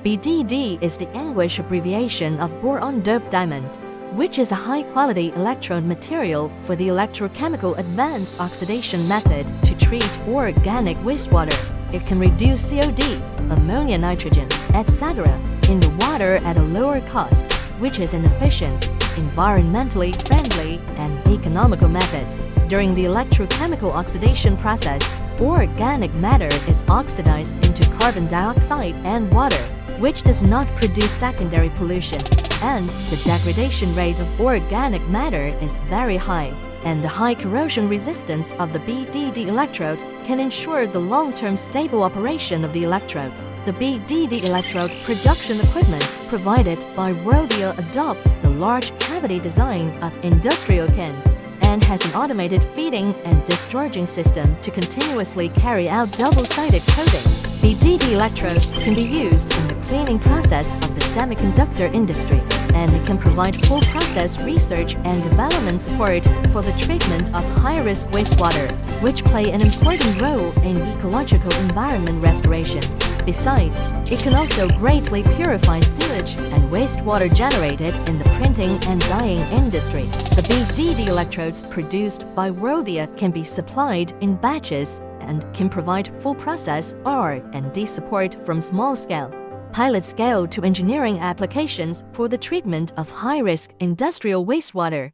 BDD is the English abbreviation of boron-doped diamond, which is a high-quality electrode material for the electrochemical advanced oxidation method to treat organic wastewater. It can reduce COD, ammonia, nitrogen, etc. in the water at a lower cost, which is an efficient, environmentally friendly, and economical method. During the electrochemical oxidation process, organic matter is oxidized into carbon dioxide and water, which does not produce secondary pollution, and the degradation rate of organic matter is very high, and the high corrosion resistance of the BDD electrode can ensure the long-term stable operation of the electrode. The BDD electrode production equipment provided by Worldia adopts the large cavity design of industrial cans and has an automated feeding and discharging system to continuously carry out double-sided coating. BDD electrodes can be used in the cleaning process of the semiconductor industry, and it can provide full process research and development support for the treatment of high-risk wastewater, which play an important role in ecological environment restoration. Besides, it can also greatly purify sewage and wastewater generated in the printing and dyeing industry. The BDD electrodes produced by Worldia can be supplied in batches and can provide full process R&D support from small scale, pilot scale to engineering applications for the treatment of high-risk industrial wastewater.